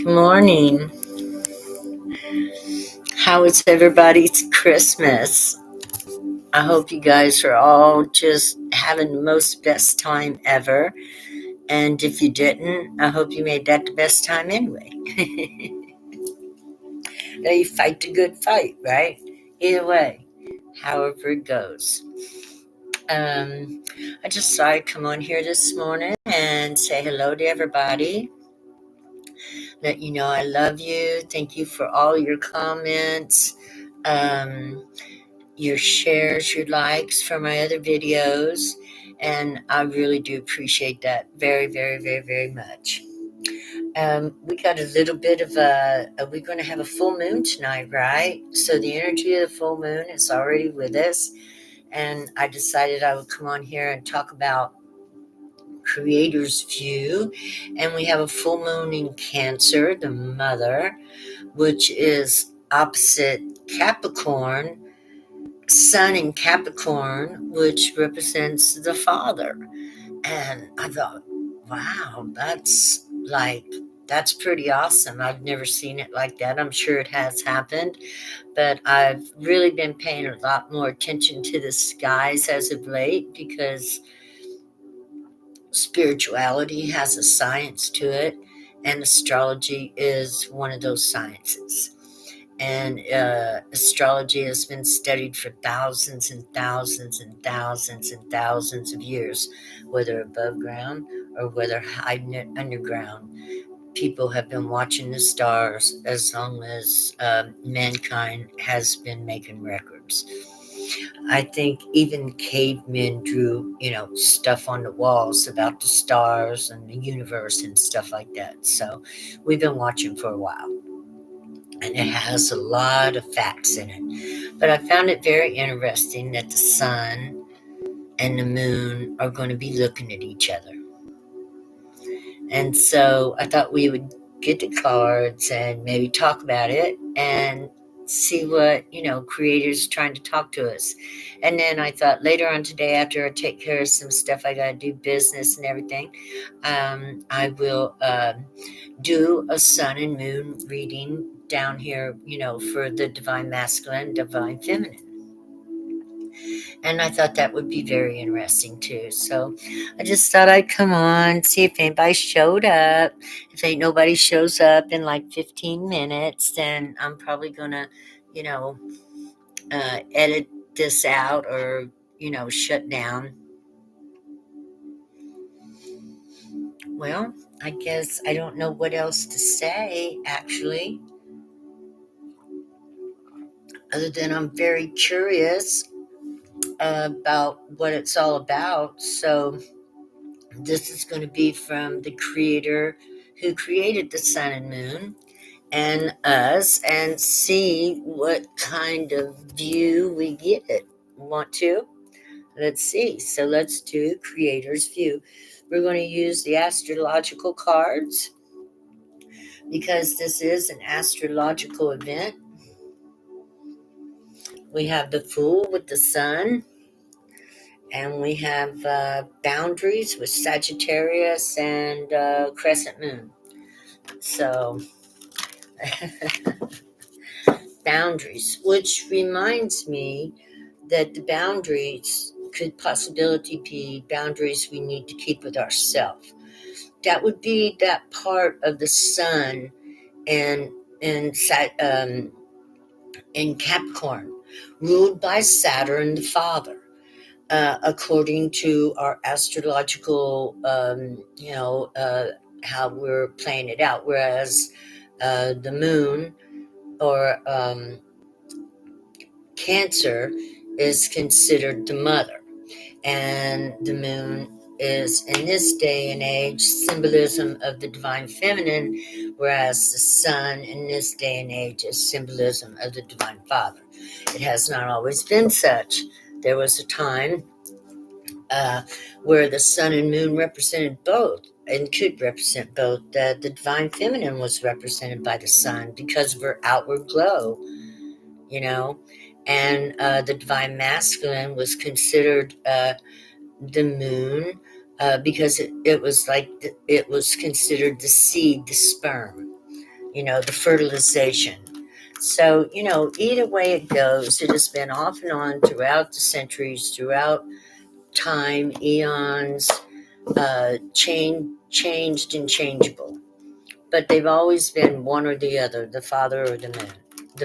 Good morning. How is everybody's Christmas? I hope you guys are all just having the most best time ever. And if you didn't, I hope you made that the best time anyway. Now you fight the good fight, right? Either way, however it goes. Um, I just thought I'd come on here this morning and say hello to everybody. Let you know I love you. Thank you for all your comments. Your shares, your likes for my other videos, and I really do appreciate that very, very, very, very much. We got a little bit of we're going to have a full moon tonight, right? So the energy of the full moon is already with us, and I decided I would come on here and talk about Creator's View, and we have a full moon in Cancer, the mother, which is opposite Capricorn, Sun in Capricorn, which represents the father. And I thought, wow, that's pretty awesome. I've never seen it like that. I'm sure it has happened, but I've really been paying a lot more attention to the skies as of late because spirituality has a science to it, and astrology is one of those sciences. And astrology has been studied for thousands and thousands and thousands and thousands of years, whether above ground or whether hiding underground. People have been watching the stars as long as mankind has been making records. I think even cavemen drew, stuff on the walls about the stars and the universe and stuff like that. So we've been watching for a while. And it has a lot of facts in it. But I found it very interesting that the sun and the moon are going to be looking at each other. And so I thought we would get the cards and maybe talk about it and see what, Creator's trying to talk to us. And then I thought later on today, after I take care of some stuff, I got to do business and everything, I will do a sun and moon reading down here, for the divine masculine, divine feminine. And I thought that would be very interesting too. So I just thought I'd come on, see if anybody showed up. If ain't nobody shows up in like 15 minutes, then I'm probably gonna, edit this out or, shut down. Well, I guess I don't know what else to say, actually, other than I'm very curious about what it's all about. So this is going to be from the creator who created the sun and moon and us, and see what kind of view we get. Want to? Let's see. So let's do Creator's View. We're going to use the astrological cards because this is an astrological event. We have the Fool with the sun, and we have boundaries with Sagittarius and Crescent Moon. So, boundaries, which reminds me that the boundaries could possibility be boundaries we need to keep with ourselves. That would be that part of the sun and in Capricorn, ruled by Saturn the Father. According to our astrological, how we're playing it out. Whereas the moon or Cancer is considered the mother, and the moon is, in this day and age, symbolism of the divine feminine, whereas the sun in this day and age is symbolism of the divine father. It has not always been such. There was a time where the sun and moon represented both and could represent both. The divine feminine was represented by the sun because of her outward glow, and the divine masculine was considered the moon because it was considered the seed, the sperm. the fertilization. So, either way it goes, it has been off and on throughout the centuries, throughout time, eons, changed and changeable. But they've always been one or the other, the father or the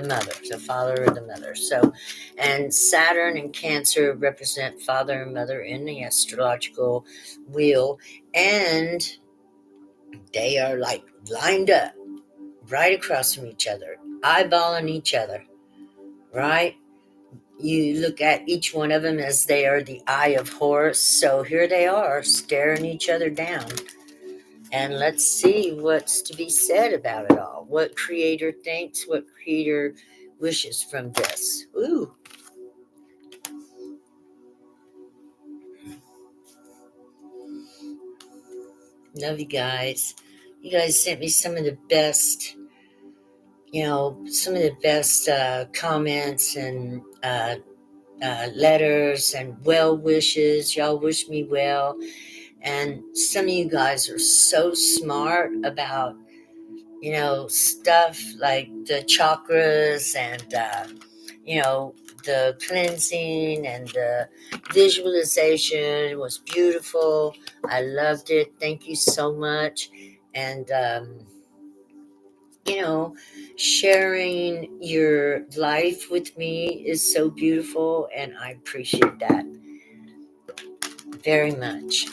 mother, the father or the mother. So, and Saturn and Cancer represent father and mother in the astrological wheel, and they are like lined up right across from each other, eyeballing each other, right? You look at each one of them as they are the eye of Horus. So here they are staring each other down. And let's see what's to be said about it all. What creator thinks, what creator wishes from this. Ooh. Love you guys. You guys sent me some of the best, comments and letters and well wishes. Y'all wish me well. And some of you guys are so smart about, stuff like the chakras and, the cleansing and the visualization. It was beautiful. I loved it. Thank you so much. And, sharing your life with me is so beautiful, and I appreciate that very much.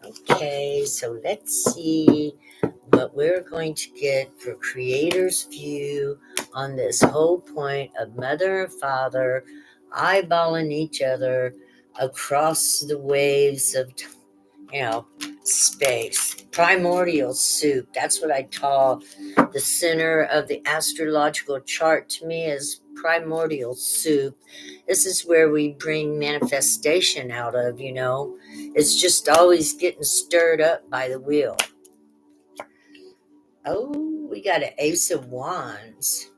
Okay, so let's see what we're going to get for creator's view on this whole point of mother and father eyeballing each other across the waves of, space. Primordial soup. That's what I call the center of the astrological chart. To me is primordial soup. This is where we bring manifestation out of, It's just always getting stirred up by the wheel. Oh, we got an Ace of Wands.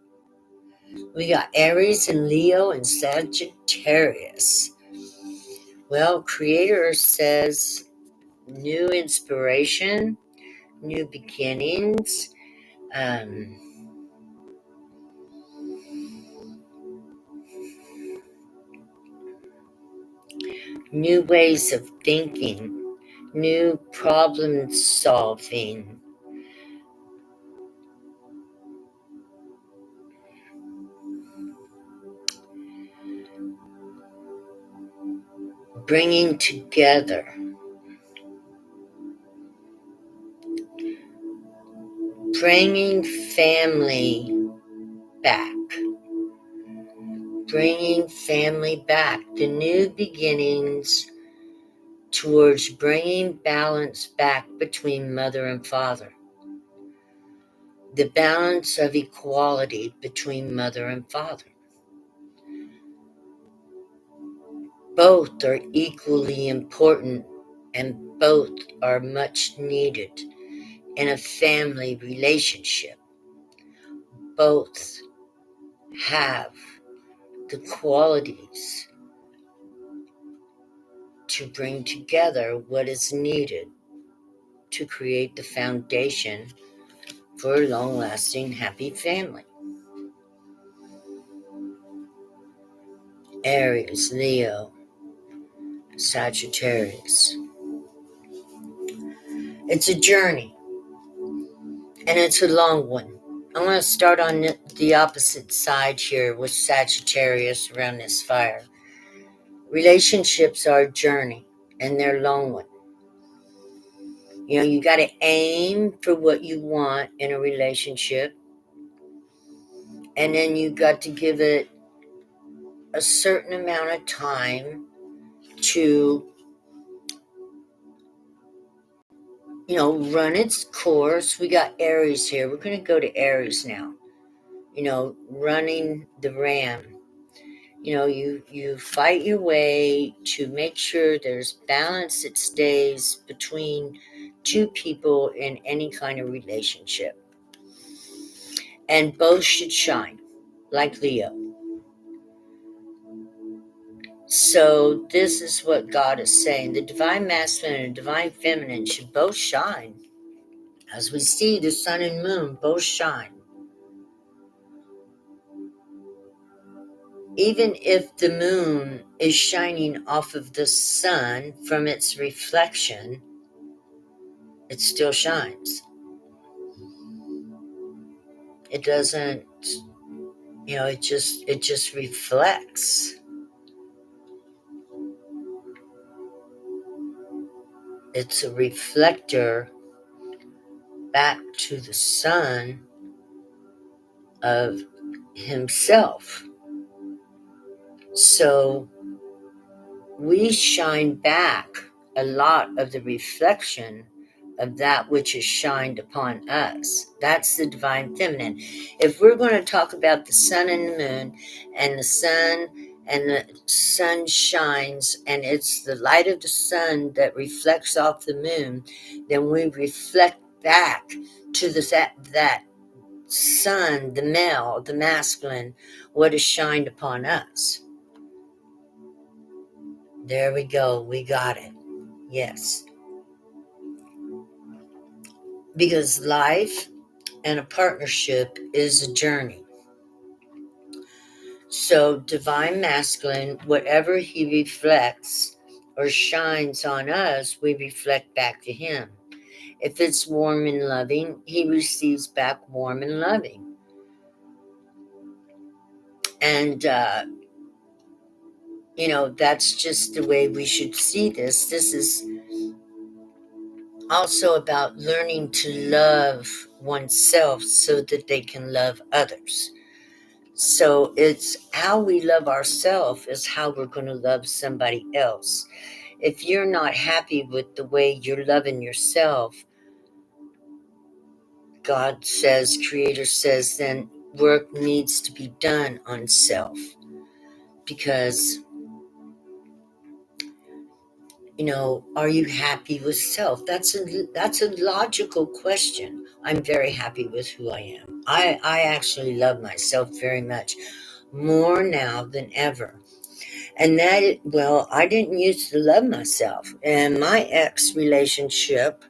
We got Aries and Leo and Sagittarius. Well, Creator says new inspiration, new beginnings, new ways of thinking, new problem solving. Bringing together. Bringing family back. Bringing family back. The new beginnings towards bringing balance back between mother and father. The balance of equality between mother and father. Both are equally important, and both are much needed in a family relationship. Both have the qualities to bring together what is needed to create the foundation for a long-lasting, happy family. Aries, Leo, Sagittarius. It's a journey, and it's a long one. I'm going to start on the opposite side here with Sagittarius around this fire. Relationships are a journey, and they're a long one. You got to aim for what you want in a relationship, and then you got to give it a certain amount of time to, run its course. We got Aries here. We're going to go to Aries now. Running the ram. You fight your way to make sure there's balance that stays between two people in any kind of relationship. And both should shine, like Leo. So this is what God is saying. The divine masculine and divine feminine should both shine. As we see, the sun and moon both shine. Even if the moon is shining off of the sun from its reflection, it still shines. It doesn't, it just reflects. It's a reflector back to the sun of himself. So we shine back a lot of the reflection of that which is shined upon us. That's the divine feminine. If we're going to talk about the sun and the moon, and the sun shines, and it's the light of the sun that reflects off the moon, then we reflect back to that sun, the male, the masculine, what is shined upon us. There we go. We got it. Yes. Because life and a partnership is a journey. So divine masculine, whatever he reflects or shines on us, we reflect back to him. If it's warm and loving, he receives back warm and loving. And, that's just the way we should see this. This is also about learning to love oneself so that they can love others. So it's how we love ourselves is how we're going to love somebody else. If you're not happy with the way you're loving yourself, God says, Creator says, then work needs to be done on self. Because, are you happy with self? That's a logical question. I'm very happy with who I am. I actually love myself very much, more now than ever. And I didn't used to love myself. And my ex relationship,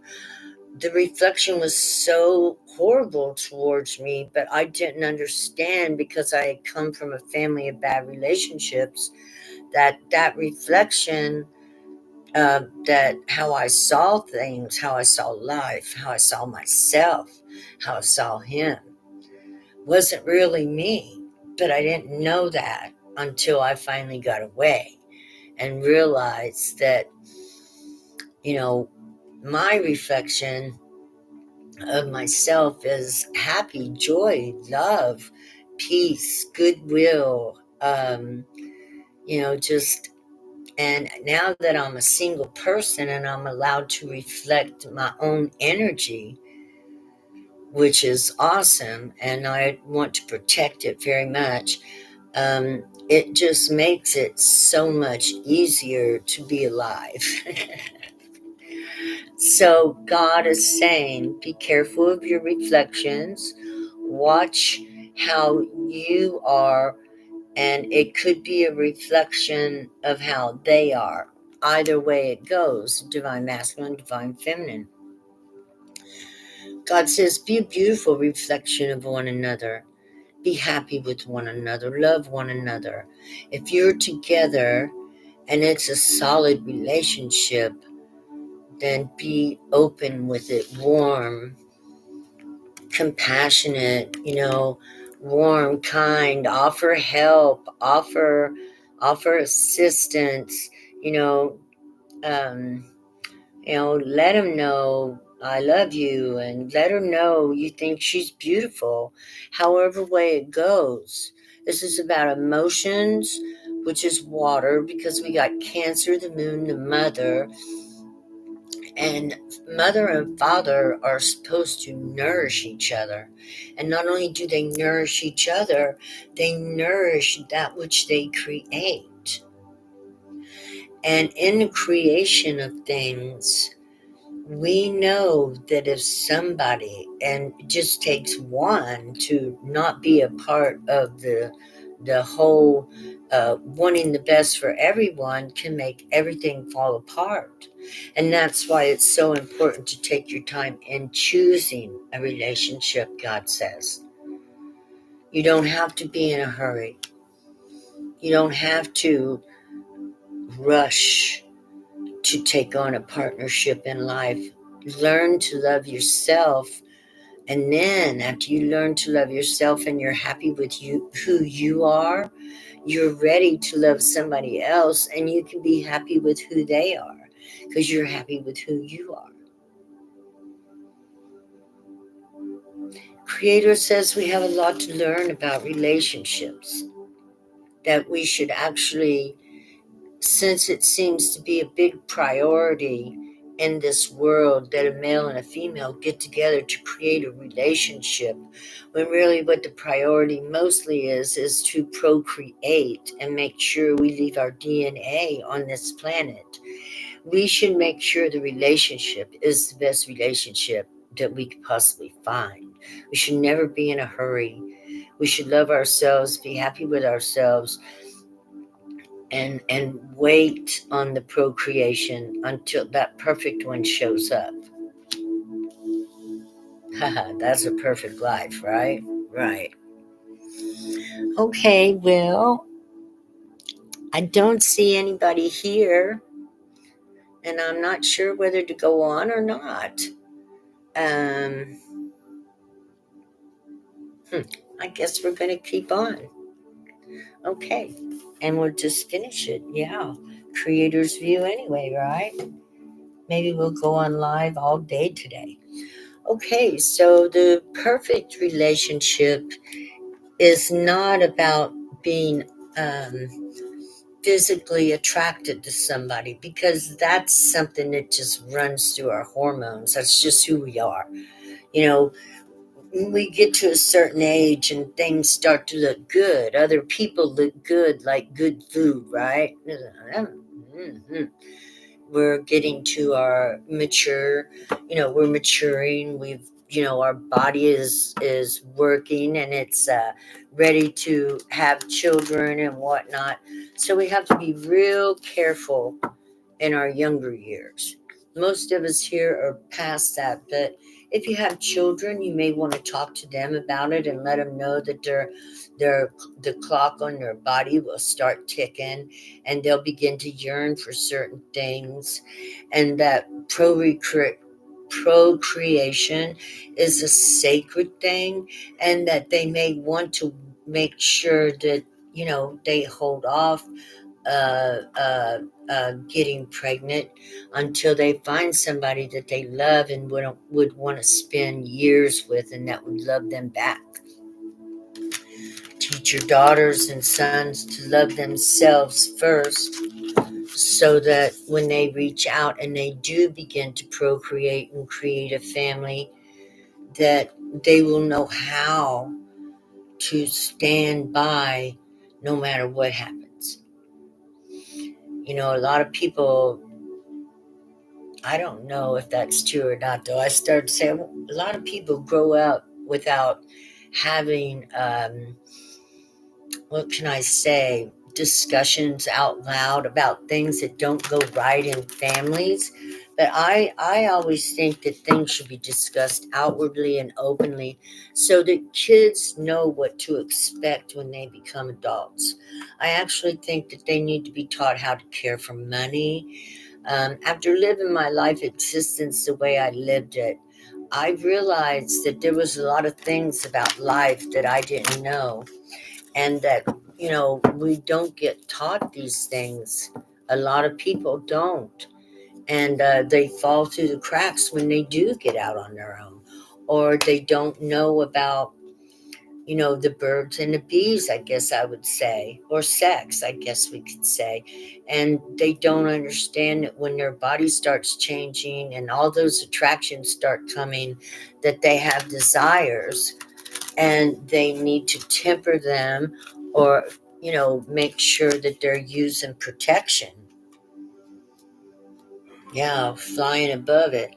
the reflection was so horrible towards me, but I didn't understand because I had come from a family of bad relationships, that reflection, that how I saw things, how I saw life, how I saw myself, how I saw him, wasn't really me. But I didn't know that until I finally got away and realized that, my reflection of myself is happy, joy, love, peace, goodwill, just. And now that I'm a single person and I'm allowed to reflect my own energy, which is awesome, and I want to protect it very much, it just makes it so much easier to be alive. So God is saying, be careful of your reflections. Watch how you are, and it could be a reflection of how they are. Either way it goes, divine masculine, divine feminine. God says, be a beautiful reflection of one another. Be happy with one another. Love one another. If you're together and it's a solid relationship, then be open with it, warm, compassionate, warm, kind, offer help, offer assistance, um, let him know I love you, and let her know you think she's beautiful, however way it goes. This is about emotions, which is water, because we got Cancer, the moon, the mother, and mother and father are supposed to nourish each other. And not only do they nourish each other, they nourish that which they create. And in the creation of things, we know that if somebody, and it just takes one to not be a part of the the whole wanting the best for everyone can make everything fall apart. And that's why it's so important to take your time in choosing a relationship, God says. You don't have to be in a hurry. You don't have to rush to take on a partnership in life. Learn to love yourself. And then after you learn to love yourself and you're happy with who you are, you're ready to love somebody else, and you can be happy with who they are because you're happy with who you are. Creator says we have a lot to learn about relationships, that we should actually, since it seems to be a big priority in this world that a male and a female get together to create a relationship, when really what the priority mostly is to procreate and make sure we leave our DNA on this planet. We should make sure the relationship is the best relationship that we could possibly find. We should never be in a hurry. We should love ourselves, be happy with ourselves, and wait on the procreation until that perfect one shows up. Haha, that's a perfect life, right? Right. Okay, well, I don't see anybody here, and I'm not sure whether to go on or not. Um, I guess we're going to keep on. Okay, and we'll just finish it. Yeah, creator's view anyway, right? Maybe we'll go on live all day today. Okay, so the perfect relationship is not about being physically attracted to somebody, because that's something that just runs through our hormones. That's just who we are. You know, when we get to a certain age and things start to look good, other people look good, like good food, right? Mhm. We're getting to our mature, we're maturing. Our body is working, and it's ready to have children and whatnot. So we have to be real careful in our younger years. Most of us here are past that, but if you have children, you may want to talk to them about it and let them know that the clock on their body will start ticking, and they'll begin to yearn for certain things, and that procreation is a sacred thing, and that they may want to make sure that they hold off getting pregnant until they find somebody that they love and would want to spend years with, and that would love them back. Teach your daughters and sons to love themselves first, so that when they reach out and they do begin to procreate and create a family, that they will know how to stand by no matter what happens. A lot of people, I don't know if that's true or not, though. I started saying a lot of people grow up without having, what can I say, discussions out loud about things that don't go right in families. But I always think that things should be discussed outwardly and openly, so that kids know what to expect when they become adults. I actually think that they need to be taught how to care for money. After living my life existence the way I lived it, I realized that there was a lot of things about life that I didn't know, and that, we don't get taught these things. A lot of people don't. And they fall through the cracks when they do get out on their own, or they don't know about the birds and the bees, I guess I would say, or sex, I guess we could say. And they don't understand that when their body starts changing and all those attractions start coming, that they have desires, and they need to temper them, or, make sure that they're using protection. Yeah, flying above it.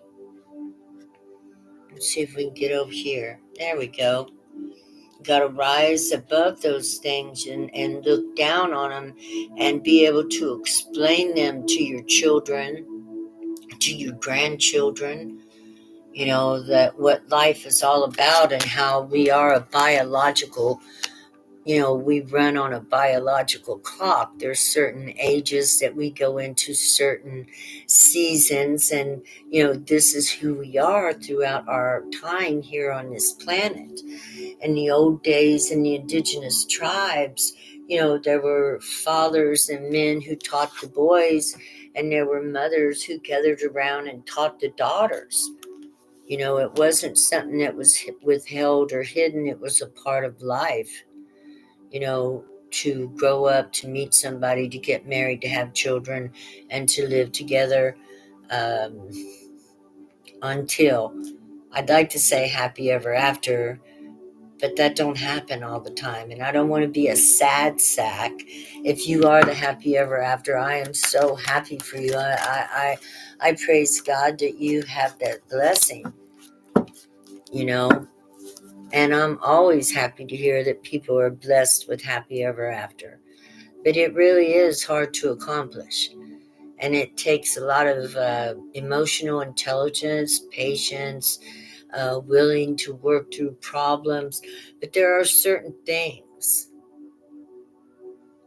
Let's see if we can get over here. There we go. got to rise above those things and look down on them and be able to explain them to your children, to your grandchildren, that what life is all about and how we are a biological, we run on a biological clock. There's certain ages that we go into, certain seasons, and this is who we are throughout our time here on this planet. In the old days, in the indigenous tribes, there were fathers and men who taught the boys, and there were mothers who gathered around and taught the daughters. It wasn't something that was withheld or hidden. It was a part of life, to grow up, to meet somebody, to get married, to have children, and to live together, um, until, I'd like to say happy ever after, but that don't happen all the time. And I don't want to be a sad sack. If you are the happy ever after, I am so happy for you. I praise God that you have that blessing, and I'm always happy to hear that people are blessed with happy ever after. But it really is hard to accomplish. And it takes a lot of emotional intelligence, patience, willing to work through problems. But there are certain things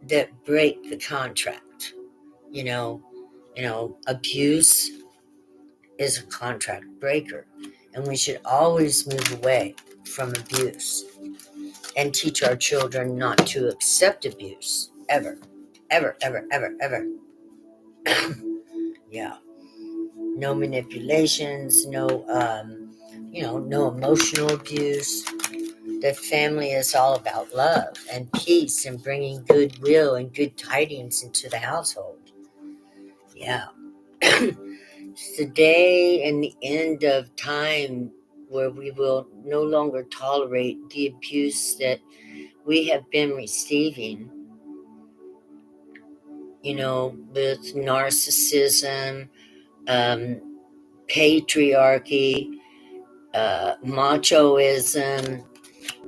that break the contract. Abuse is a contract breaker. And we should always move away from abuse and teach our children not to accept abuse. Ever. Ever, ever, ever, ever. Yeah. No manipulations, no emotional abuse. The family is all about love and peace and bringing goodwill and good tidings into the household. Yeah. It's the day and the end of time where we will no longer tolerate the abuse that we have been receiving, with narcissism, patriarchy, machoism.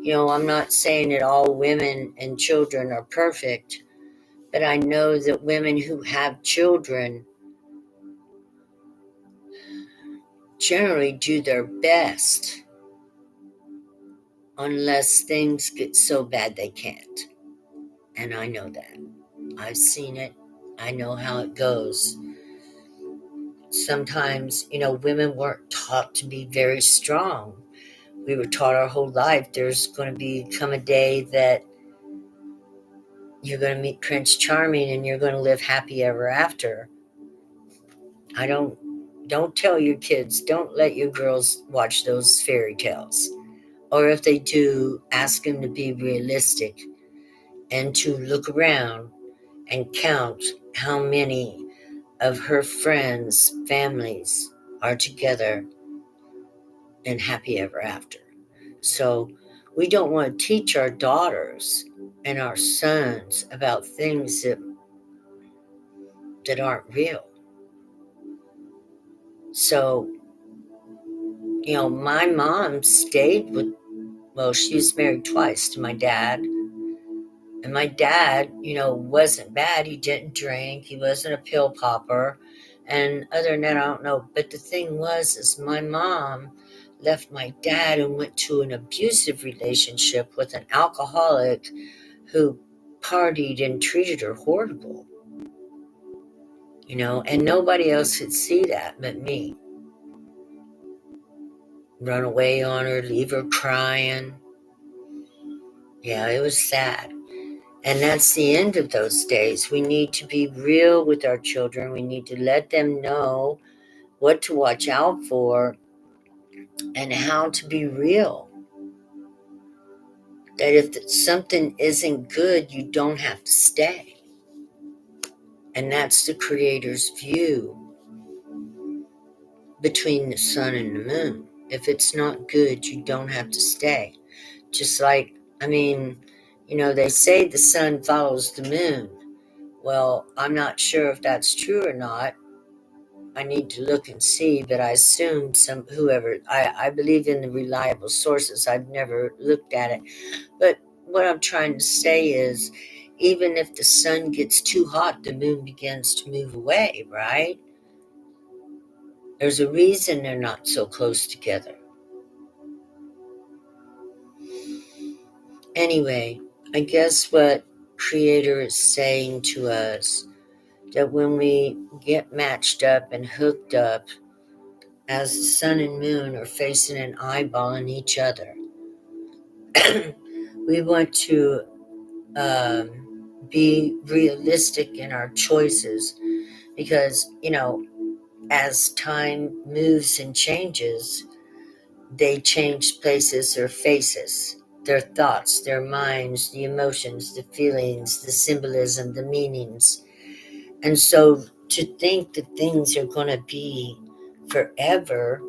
I'm not saying that all women and children are perfect, but I know that women who have children generally do their best unless things get so bad they can't. And I know that. I've seen it. I know how it goes. Sometimes, women weren't taught to be very strong. We were taught our whole life there's going to come a day that you're going to meet Prince Charming and you're going to live happy ever after. Don't tell your kids, don't let your girls watch those fairy tales. Or if they do, ask them to be realistic and to look around and count how many of her friends' families are together and happy ever after. So we don't want to teach our daughters and our sons about things that aren't real. So, my mom stayed she was married twice to my dad. And my dad, wasn't bad. He didn't drink. He wasn't a pill popper. And other than that, I don't know. But the thing is my mom left my dad and went to an abusive relationship with an alcoholic who partied and treated her horrible. And nobody else could see that but me. Run away on her, leave her crying. Yeah, it was sad. And that's the end of those days. We need to be real with our children. We need to let them know what to watch out for and how to be real. That if something isn't good, you don't have to stay. And that's the Creator's view between the sun and the moon. If it's not good, you don't have to stay. Just like, they say the sun follows the moon. Well, I'm not sure if that's true or not. I need to look and see, but I assume I believe in the reliable sources. I've never looked at it. But what I'm trying to say is, even if the sun gets too hot, the moon begins to move away, right? There's a reason they're not so close together. Anyway, I guess what Creator is saying to us, that when we get matched up and hooked up, as the sun and moon are facing an eyeball in each other, we want to be realistic in our choices, because, as time moves and changes, they change places or faces, their thoughts, their minds, the emotions, the feelings, the symbolism, the meanings. And so to think that things are going to be forever,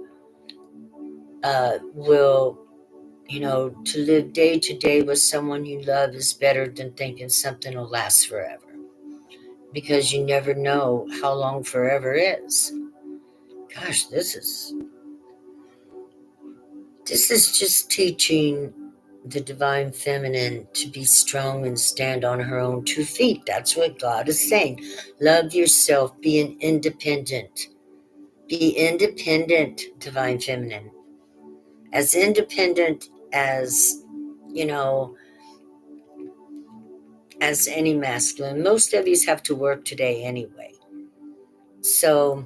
will, to live day to day with someone you love is better than thinking something will last forever, because you never know how long forever is. Gosh, this is just teaching the divine feminine to be strong and stand on her own 2 feet. That's what God is saying. Love yourself, be an independent. Be independent, divine feminine. As independent as, you know, as any masculine. Most of you have to work today anyway. So,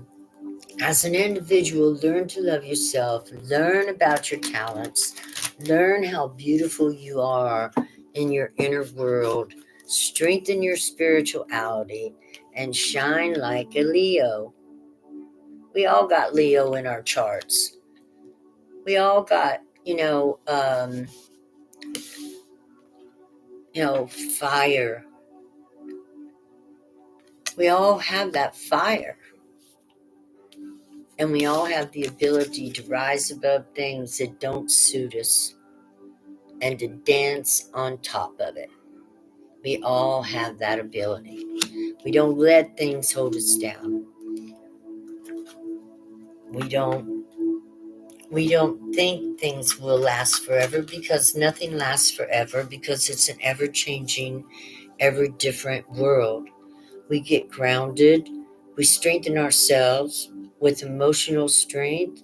as an individual, learn to love yourself, learn about your talents, learn how beautiful you are in your inner world, strengthen your spirituality, and shine like a Leo. We all got Leo in our charts. We all got, fire. We all have that fire. And we all have the ability to rise above things that don't suit us and to dance on top of it. We all have that ability. We don't let things hold us down. We don't think things will last forever, because nothing lasts forever, because it's an ever-changing, ever-different world. We get grounded. We strengthen ourselves with emotional strength,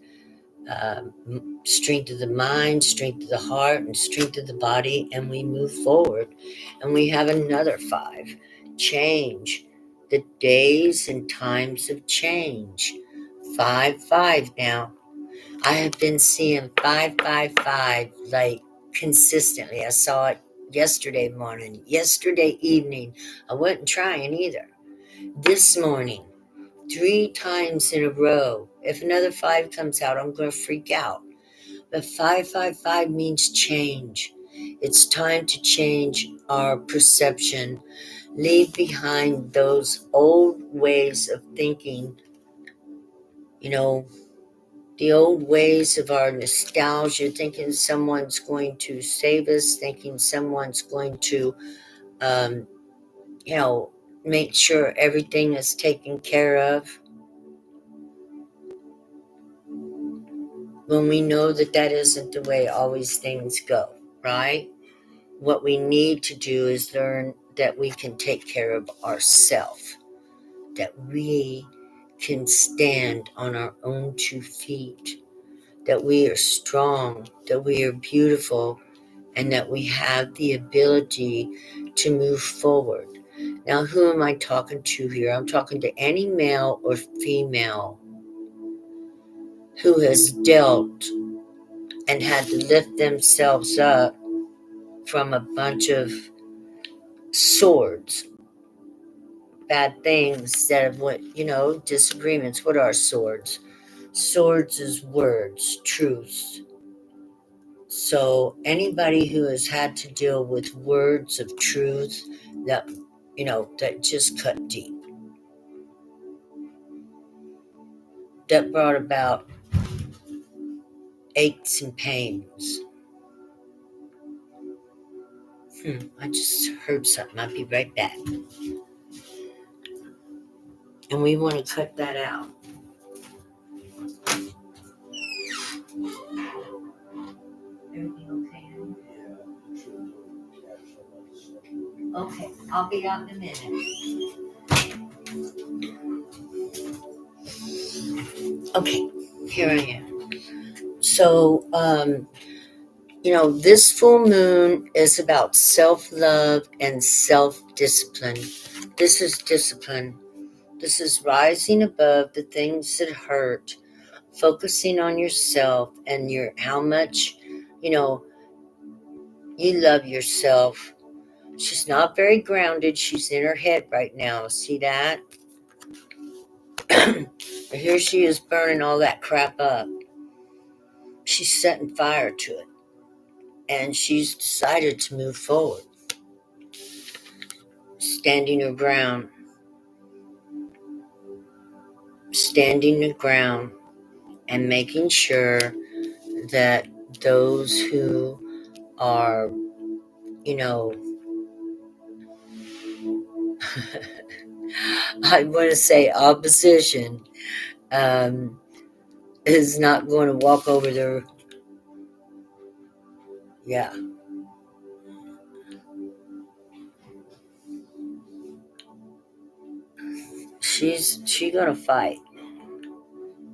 strength of the mind, strength of the heart, and strength of the body, and we move forward. And we have another 5, change, the days and times of change. 5 now. I have been seeing 5 like consistently. I saw it yesterday morning, yesterday evening. I wasn't trying either. This morning, 3 times in a row. If another 5 comes out, I'm going to freak out. But 5 means change. It's time to change our perception, leave behind those old ways of thinking, the old ways of our nostalgia, thinking someone's going to save us, thinking someone's going to, um, make sure everything is taken care of, when we know that that isn't the way always things go, right? What we need to do is learn that we can take care of ourselves, that we can stand on our own 2 feet, that we are strong, that we are beautiful, and that we have the ability to move forward. Now, who am I talking to here? I'm talking to any male or female who has dealt and had to lift themselves up from a bunch of swords, bad things that have what, disagreements. What are swords? Swords is words, truths. So anybody who has had to deal with words of truth that, that just cut deep, that brought about aches and pains. I just heard something. I'll be right back. And we want to cut that out. Okay, I'll be out in a minute. Okay, here I am. So, this full moon is about self love and self discipline. This is discipline. This is rising above the things that hurt, focusing on yourself and how much, you know, you love yourself. She's not very grounded. She's in her head right now. See that? Here she is burning all that crap up. She's setting fire to it. And she's decided to move forward, standing her ground, standing her ground, and making sure that those who are, you know, I want to say opposition, is not going to walk over their, yeah. She gonna fight.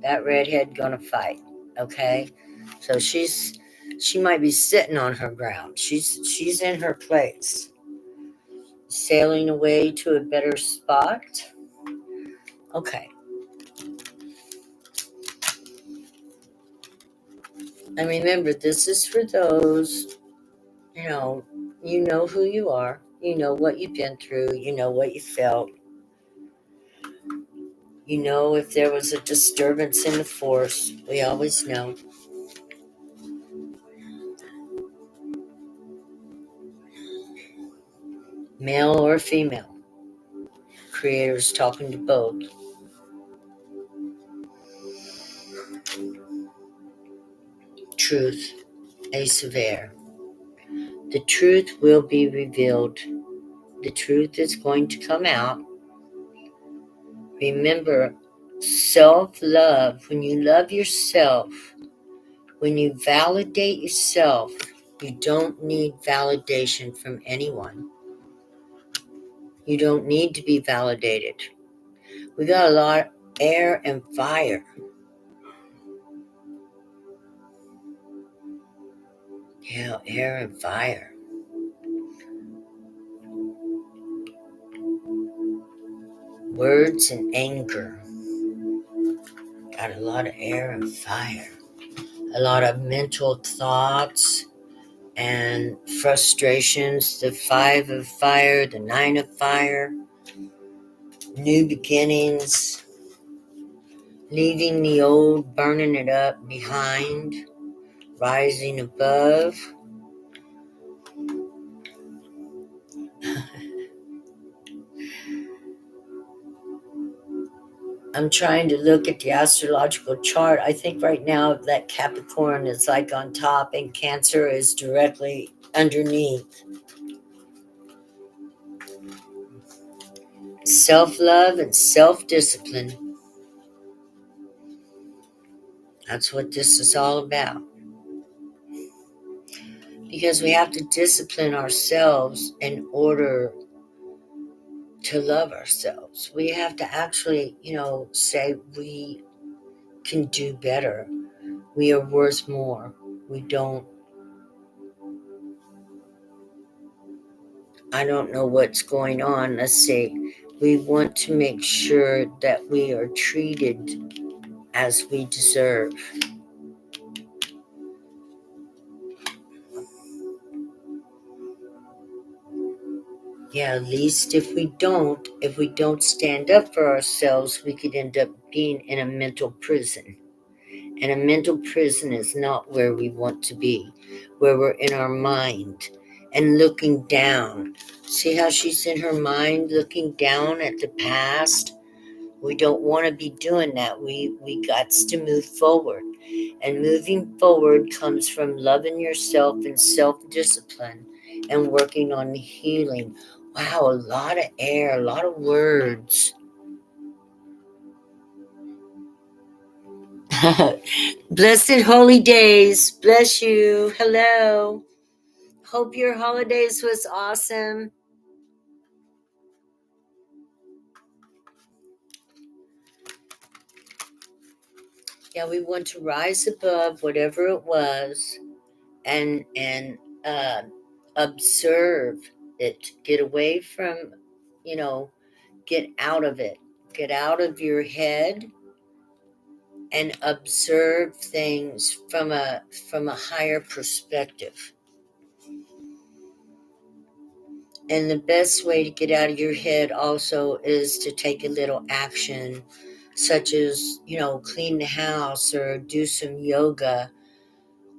That redhead gonna fight. Okay, so she might be sitting on her ground. She's in her place, sailing away to a better spot. Okay. And remember, this is for those, you know who you are. You know what you've been through. You know what you felt. You know if there was a disturbance in the force. We always know. Male or female. Creator's talking to both. Truth. Ace of Air. The truth will be revealed. The truth is going to come out. Remember, self-love. When you love yourself, when you validate yourself, you don't need validation from anyone. You don't need to be validated. We got a lot of air and fire. Yeah, air and fire. Words and anger. Got a lot of air and fire. A lot of mental thoughts and frustrations. The 5 of fire, the 9 of fire. New beginnings. Leaving the old, burning it up behind. Rising above. I'm trying to look at the astrological chart. I think right now that Capricorn is like on top and Cancer is directly underneath. Self-love and self-discipline. That's what this is all about. Because we have to discipline ourselves in order to love ourselves. We have to actually, say we can do better. We are worth more. I don't know what's going on. Let's see. We want to make sure that we are treated as we deserve. Yeah, at least if we don't stand up for ourselves, we could end up being in a mental prison. And a mental prison is not where we want to be, where we're in our mind and looking down. See how she's in her mind looking down at the past? We don't want to be doing that. We got to move forward. And moving forward comes from loving yourself and self-discipline and working on healing. Wow, a lot of air, a lot of words. Blessed holy days. Bless you. Hello. Hope your holidays was awesome. Yeah, we want to rise above whatever it was and observe it. Get away from, you know, get out of it. Get out of your head and observe things from a higher perspective. And the best way to get out of your head also is to take a little action, such as, clean the house or do some yoga,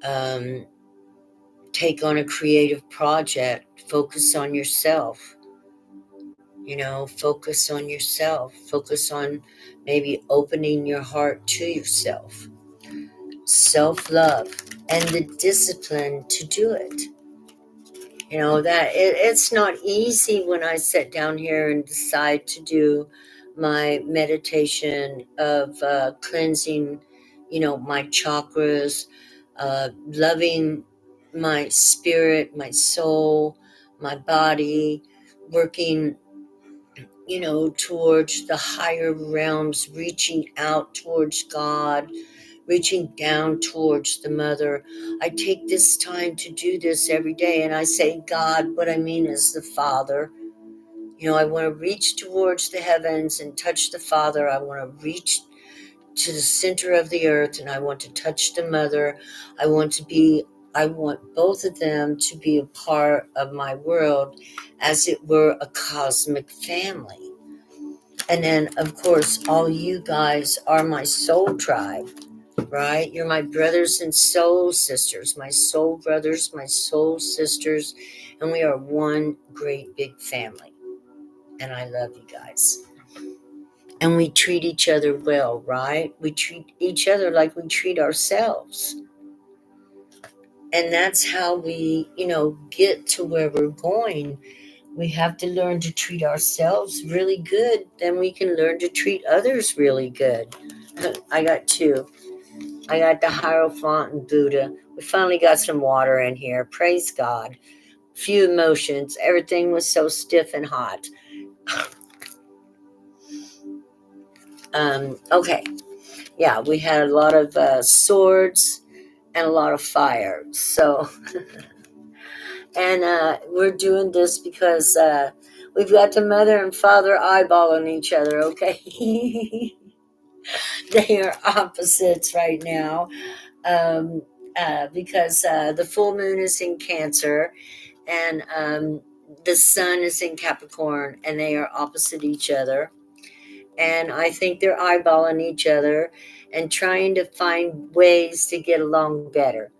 um, take on a creative project, focus on yourself, focus on yourself, focus on maybe opening your heart to yourself, self love, and the discipline to do it. That it's not easy when I sit down here and decide to do my meditation of cleansing, my chakras, loving my spirit, my soul, my body, working, towards the higher realms, reaching out towards God, reaching down towards the mother. I take this time to do this every day, and I say God, what I mean is the Father. I want to reach towards the heavens and touch the Father. I want to reach to the center of the earth, and I want to touch the mother. I want both of them to be a part of my world, as it were a cosmic family. And then, of course, all you guys are my soul tribe, right? You're my brothers and soul sisters, my soul brothers, my soul sisters, and we are one great big family. And I love you guys. And we treat each other well, right? We treat each other like we treat ourselves. And that's how we, get to where we're going. We have to learn to treat ourselves really good. Then we can learn to treat others really good. I got two. I got the Hierophant and Buddha. We finally got some water in here. Praise God. Few emotions. Everything was so stiff and hot. Okay. Yeah, we had a lot of swords and a lot of fire. So, and we're doing this because we've got the mother and father eyeballing each other, okay? They are opposites right now. Because the full moon is in Cancer, and the sun is in Capricorn, and they are opposite each other. And I think they're eyeballing each other and trying to find ways to get along better,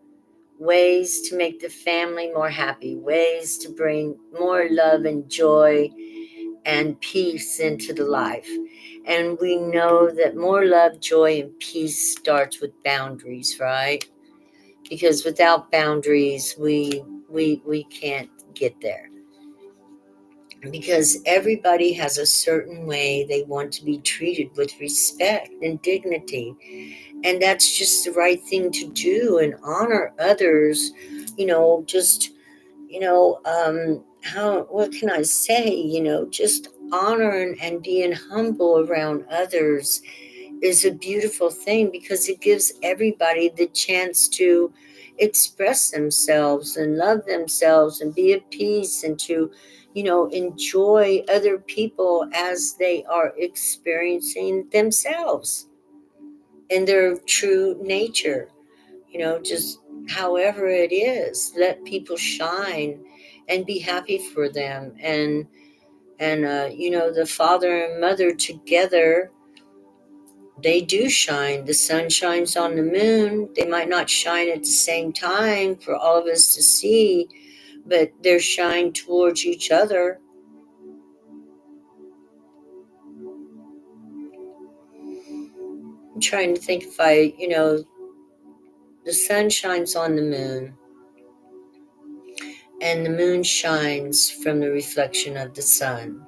ways to make the family more happy, ways to bring more love and joy and peace into the life. And we know that more love, joy, and peace starts with boundaries, right? Because without boundaries, we can't get there. Because everybody has a certain way they want to be treated with respect and dignity, and that's just the right thing to do, and honor others. Just how, what can I say, just honoring and being humble around others is a beautiful thing, because it gives everybody the chance to express themselves and love themselves and be at peace, and to enjoy other people as they are experiencing themselves in their true nature. Just however it is, let people shine and be happy for them. And the father and mother together, they do shine. The sun shines on the moon. They might not shine at the same time for all of us to see, but they're shining towards each other. I'm trying to think if the sun shines on the moon, and the moon shines from the reflection of the sun.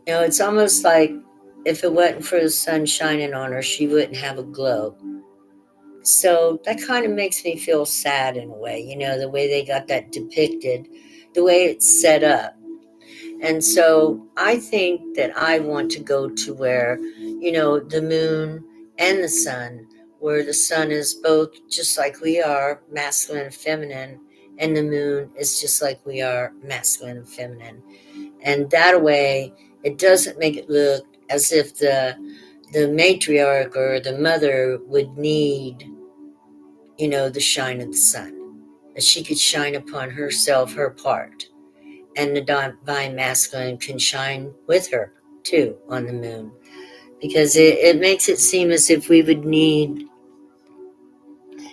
It's almost like if it wasn't for the sun shining on her, she wouldn't have a glow. So that kind of makes me feel sad in a way, the way they got that depicted, the way it's set up. And so I think that I want to go to where, the moon and the sun, where the sun is both just like we are, masculine and feminine, and the moon is just like we are, masculine and feminine. And that way, it doesn't make it look as if the matriarch or the mother would need, the shine of the sun, that she could shine upon herself, her part, and the divine masculine can shine with her too on the moon, because it makes it seem as if we would need.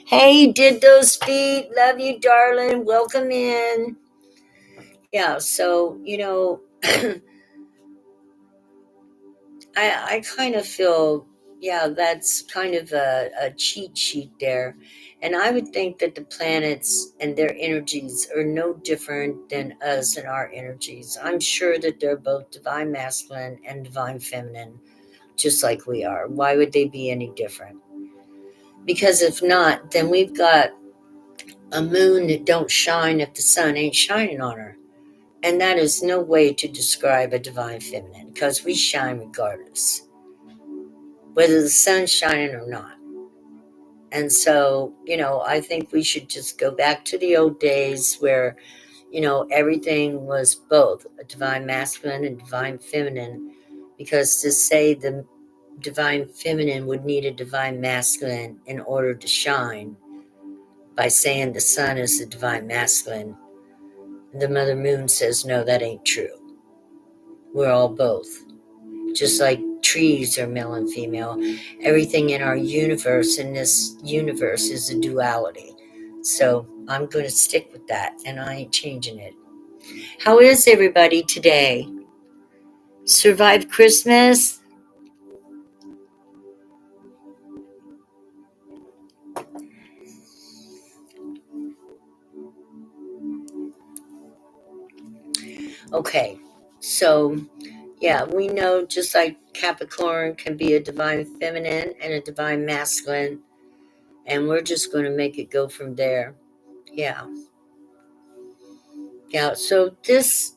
Hey, did those feet, love you, darling, welcome in. Yeah, so I kind of feel, yeah, that's kind of a cheat sheet there. And I would think that the planets and their energies are no different than us and our energies. I'm sure that they're both divine masculine and divine feminine, just like we are. Why would they be any different? Because if not, then we've got a moon that don't shine if the sun ain't shining on her. And that is no way to describe a divine feminine, because we shine regardless, whether the sun's shining or not. And so, I think we should just go back to the old days where, everything was both a divine masculine and divine feminine, because to say the divine feminine would need a divine masculine in order to shine, by saying the sun is the divine masculine, the mother moon says, no, that ain't true. We're all both. Just like trees are male and female, everything in our universe, in this universe, is a duality. So I'm going to stick with that, and I ain't changing it. How is everybody today? Survived Christmas? Okay, so yeah, we know just like Capricorn can be a divine feminine and a divine masculine, and we're just going to make it go from there. Yeah. Yeah, so this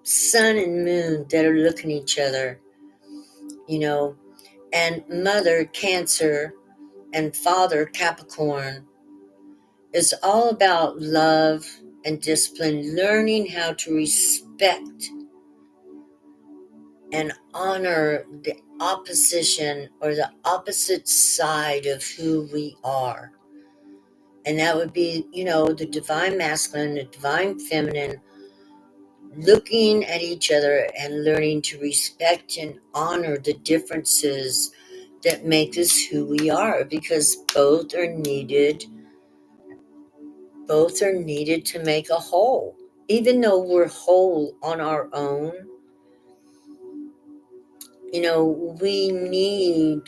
sun and moon that are looking at each other, you know, and mother Cancer and father Capricorn is all about love and discipline, learning how to respect and honor the opposition or the opposite side of who we are. And that would be, the divine masculine, the divine feminine, looking at each other and learning to respect and honor the differences that make us who we are, because both are needed to make a whole. Even though we're whole on our own, we need,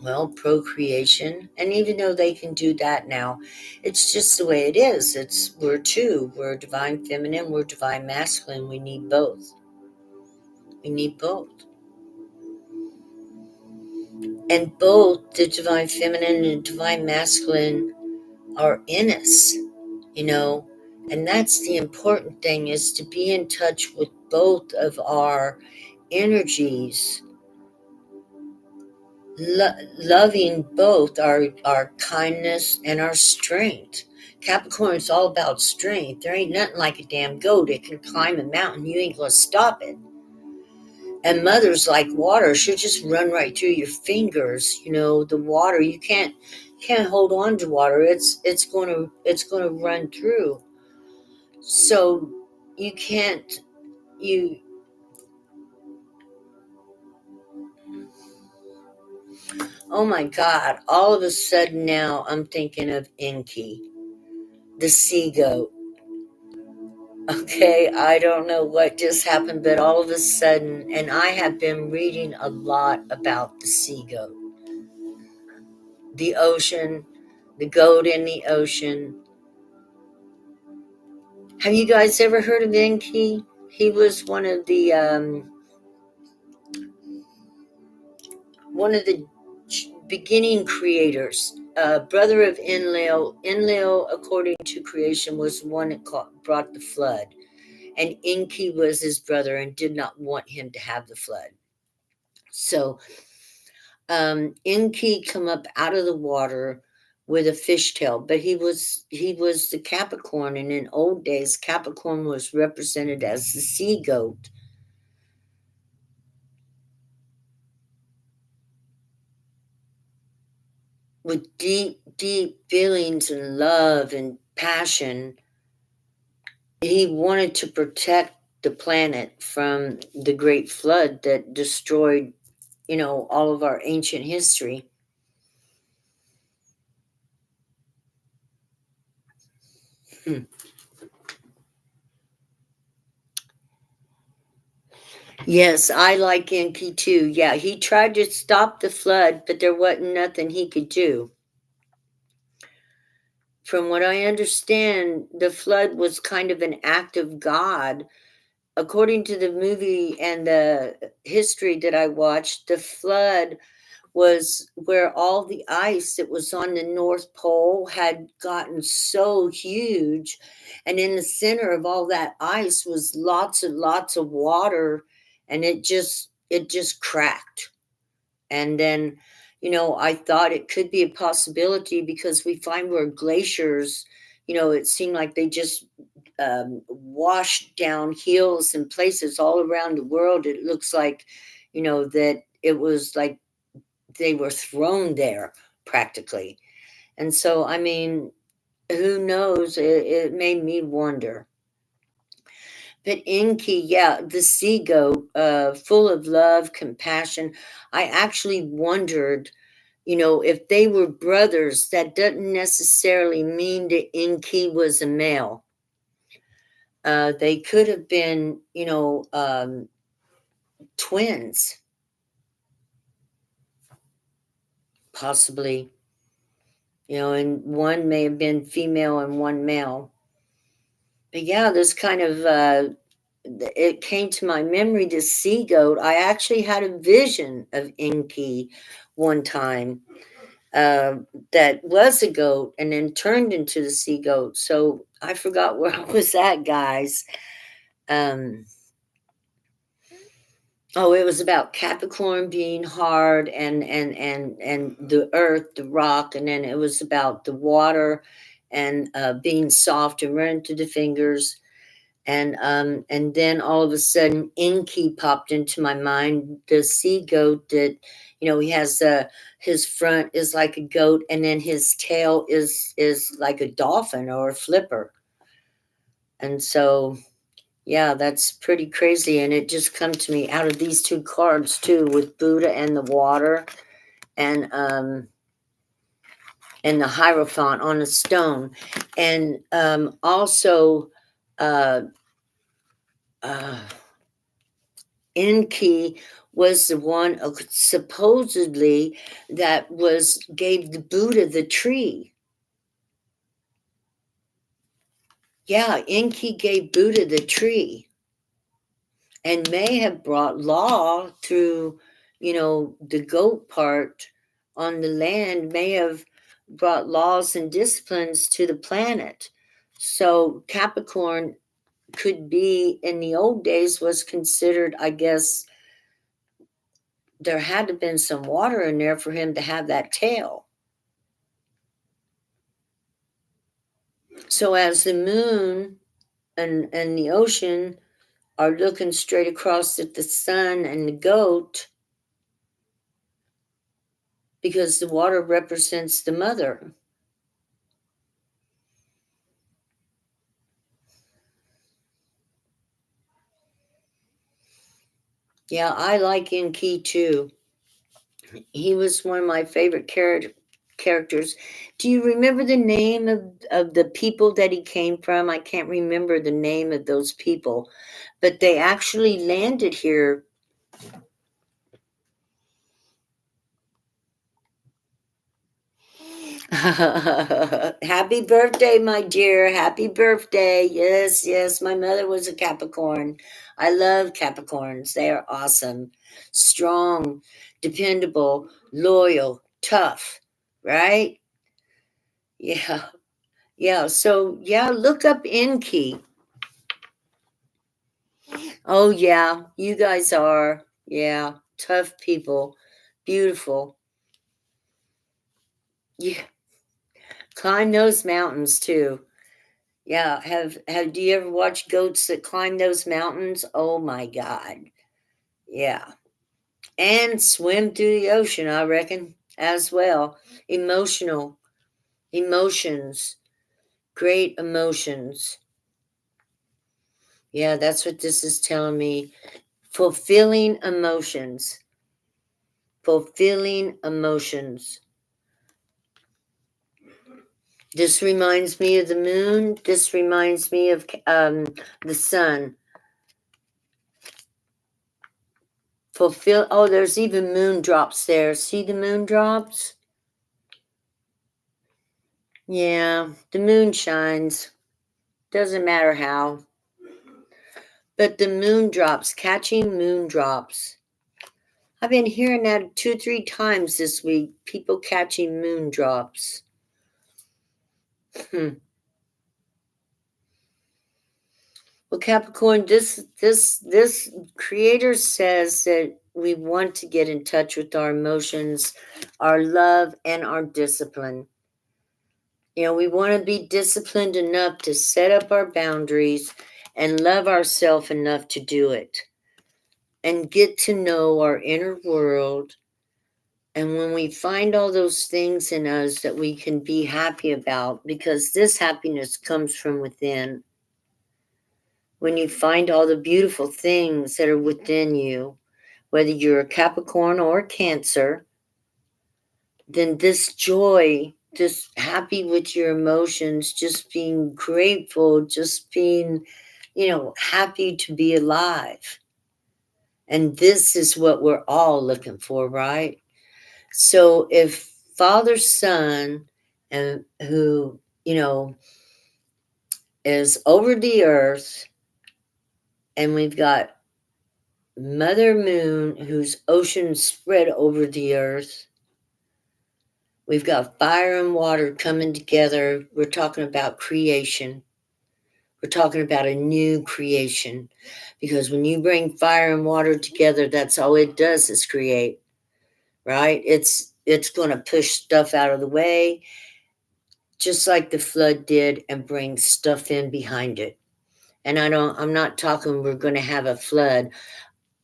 well, procreation. And even though they can do that now, it's just the way it is. We're divine feminine, we're divine masculine. We need both. And both the divine feminine and divine masculine are in us, and that's the important thing, is to be in touch with both of our energies, loving both our kindness and our strength. Capricorn is all about strength. There ain't nothing like a damn goat. It can climb a mountain. You ain't gonna stop it. And mother's like water. She'll just run right through your fingers. The water, you can't hold on to water. It's gonna run through. So you can't you oh my God, all of a sudden now I'm thinking of Enki, the sea goat. Okay, I don't know what just happened, but all of a sudden, and I have been reading a lot about the sea goat, the ocean, the goat in the ocean. Have you guys ever heard of Enki? He was one of the beginning creators. Brother of Enlil. Enlil, according to creation, was the one that brought the flood. And Enki was his brother and did not want him to have the flood. So Enki come up out of the water with a fishtail, but he was the Capricorn, and in old days Capricorn was represented as the sea goat. With deep, deep feelings and love and passion, he wanted to protect the planet from the great flood that destroyed, all of our ancient history. Hmm. Yes, I like Enki too. Yeah, he tried to stop the flood, but there wasn't nothing he could do. From what I understand, the flood was kind of an act of God. According to the movie and the history that I watched, the flood was where all the ice that was on the North Pole had gotten so huge. And in the center of all that ice was lots and lots of water, and it just cracked. And then, I thought it could be a possibility because we find where glaciers, it seemed like they just washed down hills and places all around the world. It looks like, that it was like they were thrown there practically. And so, I mean, who knows? It made me wonder. But Enki, yeah, the sea goat, full of love, compassion. I actually wondered, if they were brothers, that doesn't necessarily mean that Enki was a male. They could have been, twins, possibly, and one may have been female and one male. But yeah, this kind of it came to my memory, this sea goat. I actually had a vision of Enki one time, uh, that was a goat and then turned into the sea goat. So I forgot where I was at, guys. Um, oh, it was about Capricorn being hard and the earth, the rock, and then it was about the water and being soft and running through the fingers. And then all of a sudden Inky popped into my mind, the sea goat that, he has his front is like a goat and then his tail is like a dolphin or a flipper. And so yeah, that's pretty crazy. And it just come to me out of these two cards too, with Buddha and the water, and and the Hierophant on a stone. And also uh uh Enki was the one, supposedly, that was gave the Buddha the tree. Yeah, Enki gave Buddha the tree and may have brought law through, the goat part on the land, may have brought laws and disciplines to the planet. So Capricorn could be, in the old days, was considered, I guess, there had to have been some water in there for him to have that tail. So as the moon and the ocean are looking straight across at the sun and the goat, because the water represents the mother. Yeah, I like Enki too. He was one of my favorite characters. Do you remember the name of the people that he came from? I can't remember the name of those people, but they actually landed here. Happy birthday, my dear. Happy birthday. Yes, yes. My mother was a Capricorn. I love Capricorns. They are awesome, strong, dependable, loyal. tough, right? Yeah. Yeah. So, yeah, look up Enki. Oh, yeah. You guys are. Yeah. Tough people. Beautiful. Yeah. Climb those mountains too. Yeah. Do you ever watch goats that climb those mountains? Oh my God. Yeah. And swim through the ocean, I reckon, as well. Emotional. Emotions. Great emotions. Yeah, that's what this is telling me. Fulfilling emotions. Fulfilling emotions. This reminds me of the moon. This reminds me of the sun. Oh, there's even moon drops there. See the moon drops? Yeah, the moon shines. Doesn't matter how. But the moon drops, catching moon drops. I've been hearing that 2, 3 times this week. People catching moon drops. Hmm. Well, Capricorn, this creator says that we want to get in touch with our emotions, our love, and our discipline. We want to be disciplined enough to set up our boundaries and love ourselves enough to do it and get to know our inner world. And when we find all those things in us that we can be happy about, because this happiness comes from within, when you find all the beautiful things that are within you, whether you're a Capricorn or a Cancer, then this joy, just happy with your emotions, just being grateful, just being, happy to be alive. And this is what we're all looking for, right? So if Father, Son, and who, is over the earth, and we've got Mother Moon, whose oceans spread over the earth. We've got fire and water coming together. We're talking about creation. We're talking about a new creation. Because when you bring fire and water together, that's all it does is create, right? It's going to push stuff out of the way, just like the flood did, and bring stuff in behind it. And I'm not talking we're going to have a flood,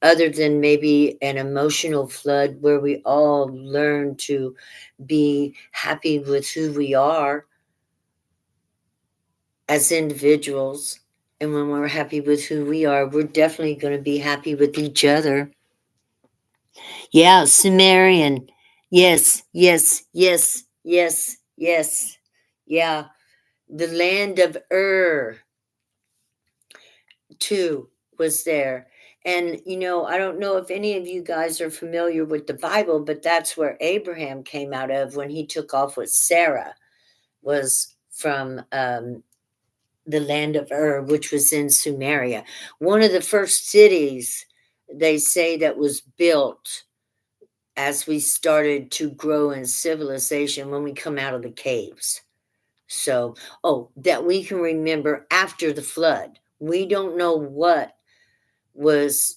other than maybe an emotional flood where we all learn to be happy with who we are as individuals. And when we're happy with who we are, we're definitely going to be happy with each other. Yeah, Sumerian. Yes, yes, yes, yes, yes. Yeah, the land of Ur, too, was there. And, I don't know if any of you guys are familiar with the Bible, but that's where Abraham came out of when he took off with Sarah, was from the land of Ur, which was in Sumeria. One of the first cities, they say, that was built as we started to grow in civilization when we come out of the caves. So, that we can remember after the flood. We don't know what was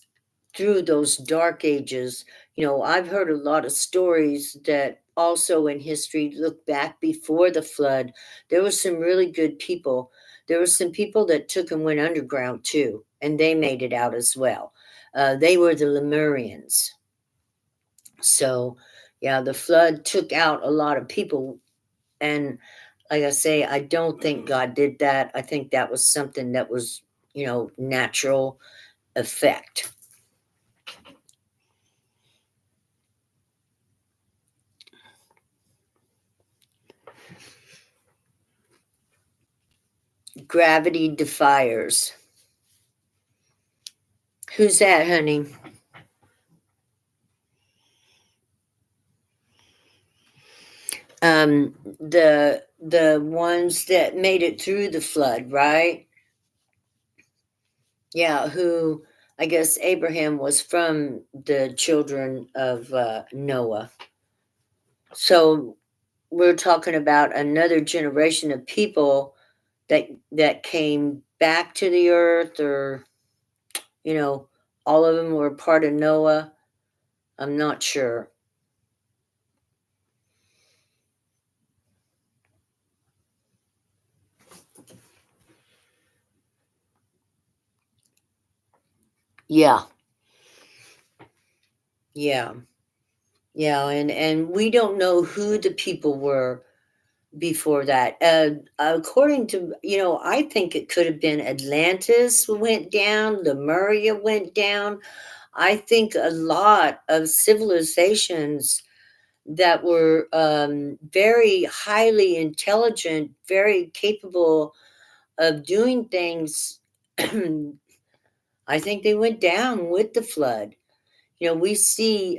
through those dark ages. I've heard a lot of stories that also in history look back before the flood. There were some really good people. There were some people that took and went underground too, and they made it out as well. They were the Lemurians. So, yeah, the flood took out a lot of people. And like I say, I don't think God did that. I think that was something that was, natural effect. Gravity defiers. Who's that, honey? The ones that made it through the flood, right? Yeah, who, I guess Abraham was from the children of Noah. So we're talking about another generation of people that came back to the earth, or you know, all of them were part of Noah. I'm not sure. Yeah, yeah, yeah, and we don't know who the people were before that. According to, I think it could have been Atlantis went down, Lemuria went down. I think a lot of civilizations that were very highly intelligent, very capable of doing things. I think they went down with the flood. We see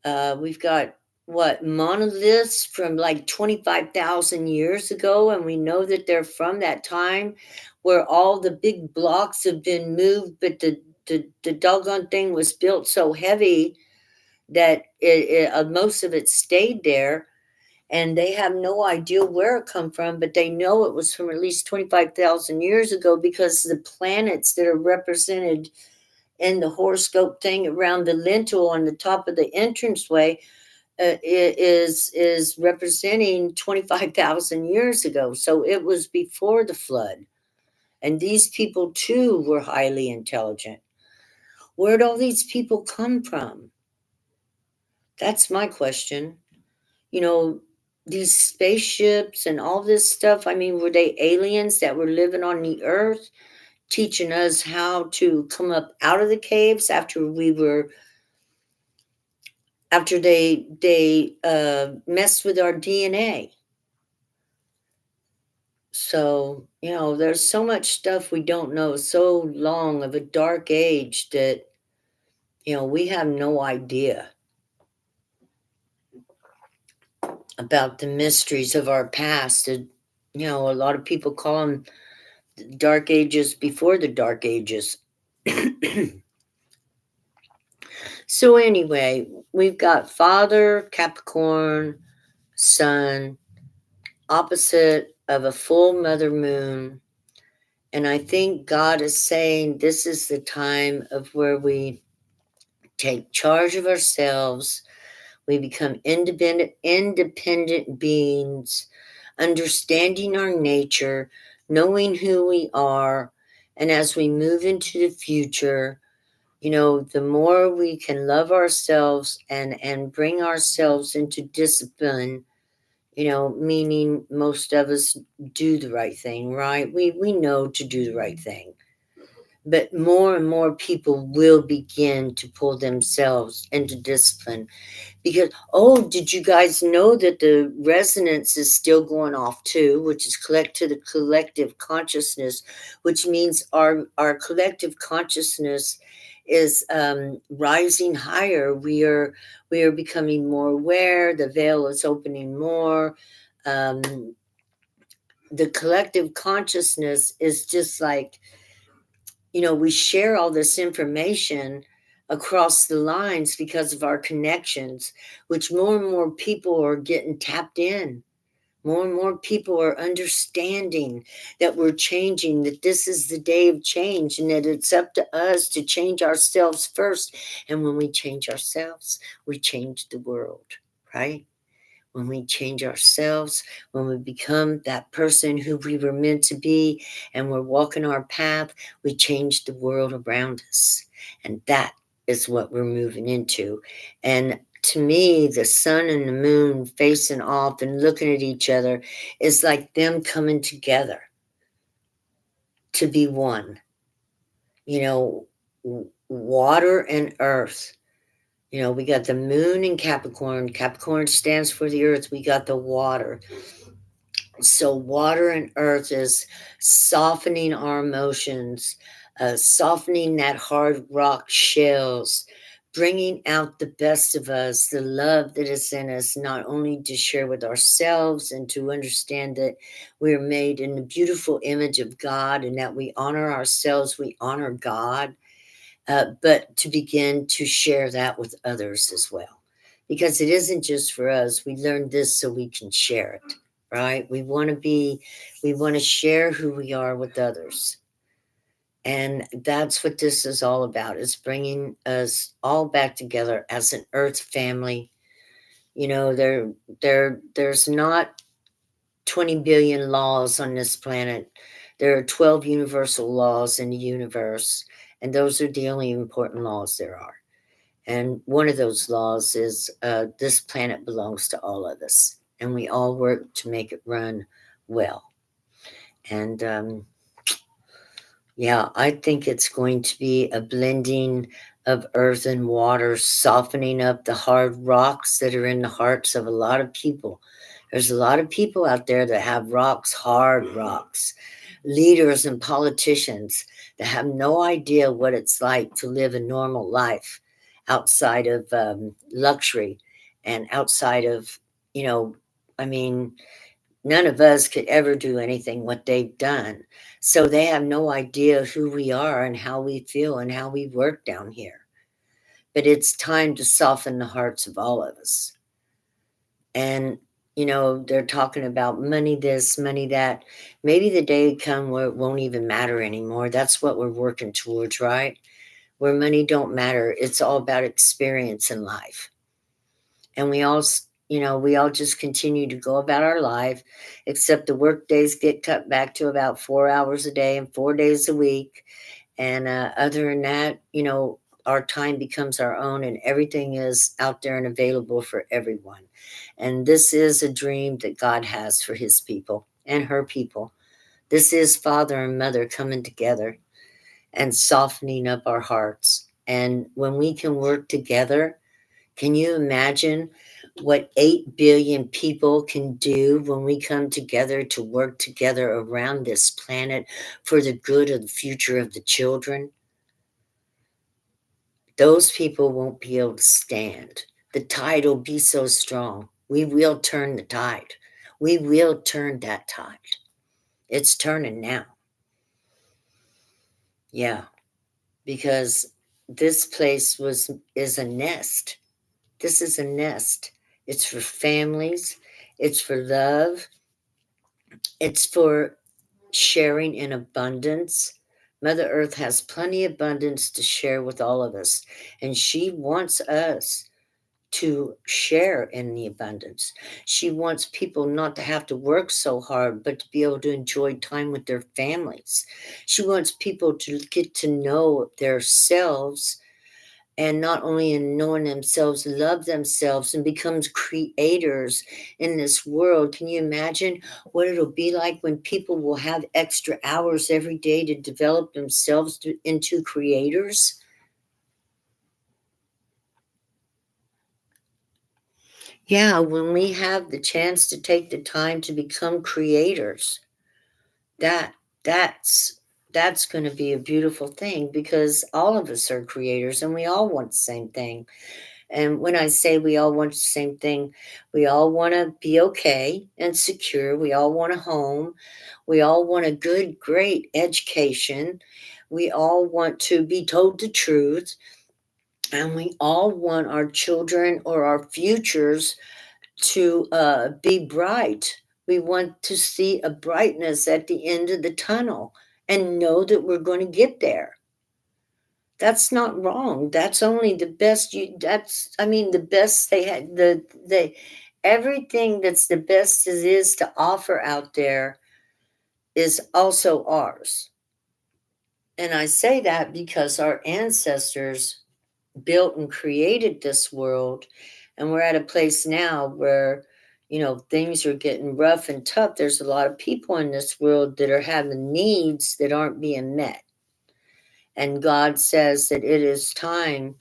we've got what monoliths from like 25,000 years ago, and we know that they're from that time where all the big blocks have been moved, but the doggone thing was built so heavy that most of it stayed there, and they have no idea where it come from, but they know it was from at least 25,000 years ago because the planets that are represented in the horoscope thing around the lintel on the top of the entranceway is representing 25,000 years ago. So it was before the flood. And these people too were highly intelligent. Where'd all these people come from? That's my question. You know, these spaceships and all this stuff, I mean, were they aliens that were living on the earth, teaching us how to come up out of the caves after they messed with our DNA? So, there's so much stuff we don't know, so long of a dark age that, we have no idea about the mysteries of our past. A lot of people call them dark ages before the dark ages. So, anyway, we've got Father, Capricorn, Sun, opposite of a full mother moon. And I think God is saying this is the time of where we take charge of ourselves. We become independent beings, understanding our nature, knowing who we are. And as we move into the future, the more we can love ourselves and bring ourselves into discipline, meaning most of us do the right thing, right? We know to do the right thing. But more and more people will begin to pull themselves into discipline. Because, oh, did you guys know that the resonance is still going off too, which is collect to the collective consciousness, which means our collective consciousness is rising higher. We are becoming more aware. The veil is opening more. Um, the collective consciousness is just like, we share all this information across the lines because of our connections, which more and more people are getting tapped in. More and more people are understanding that we're changing, that this is the day of change, and that it's up to us to change ourselves first. And when we change ourselves, we change the world, right? When we change ourselves, when we become that person who we were meant to be, and we're walking our path, we change the world around us. And that is what we're moving into. And to me, the sun and the moon facing off and looking at each other is like them coming together to be one. You know, water and earth. We got the moon in Capricorn. Capricorn stands for the earth. We got the water. So, water and earth is softening our emotions, softening that hard rock shells, bringing out the best of us, the love that is in us, not only to share with ourselves and to understand that we're made in the beautiful image of God and that we honor ourselves, we honor God, but to begin to share that with others as well. because it isn't just for us. We learned this so we can share it, right? We want to share who we are with others. And that's what this is all about, is bringing us all back together as an earth family. You know, there's not 20 billion laws on this planet. There are 12 universal laws in the universe, and those are the only important laws there are. And one of those laws is this planet belongs to all of us, and we all work to make it run well. And yeah, I think it's going to be a blending of earth and water, softening up the hard rocks that are in the hearts of a lot of people. There's a lot of people out there that have rocks, hard rocks, leaders and politicians that have no idea what it's like to live a normal life outside of luxury and outside of, you know, I mean, none of us could ever do anything what they've done. So they have no idea who we are and how we feel and how we work down here. But it's time to soften the hearts of all of us. And, you know, they're talking about money this, money that. Maybe the day come where it won't even matter anymore. That's what we're working towards, right? Where money don't matter. It's all about experience in life. And we all, you know, we all just continue to go about our life, except the work days get cut back to about 4 hours a day and 4 days a week. And other than that, you know, our time becomes our own, and everything is out there and available for everyone. And this is a dream that God has for his people and her people. This is father and mother coming together and softening up our hearts. And when we can work together, can you imagine what 8 billion people can do when we come together to work together around this planet for the good of the future of the children? Those people won't be able to stand. The tide will be so strong. We will turn the tide. We will turn that tide. It's turning now. Yeah, because this place is a nest. This is a nest. It's for families. It's for love. It's for sharing in abundance. Mother Earth has plenty of abundance to share with all of us, and she wants us to share in the abundance. She wants people not to have to work so hard, but to be able to enjoy time with their families. She wants people to get to know themselves, and not only in knowing themselves, love themselves and becomes creators in this world. Can you imagine what it'll be like when people will have extra hours every day to develop themselves into creators? Yeah, when we have the chance to take the time to become creators, that that's that's going to be a beautiful thing, because all of us are creators and we all want the same thing. And when I say we all want the same thing, we all want to be okay and secure. We all want a home. We all want a good, great education. We all want to be told the truth. And we all want our children or our futures to be bright. We want to see a brightness at the end of the tunnel and know that we're going to get there. That's not wrong. That's only the best that's, I mean, the best they had, everything that's the best is to offer out there is also ours. And I say that because our ancestors built and created this world, and we're at a place now where, you know, things are getting rough and tough. There's a lot of people in this world that are having needs that aren't being met. And God says that it is time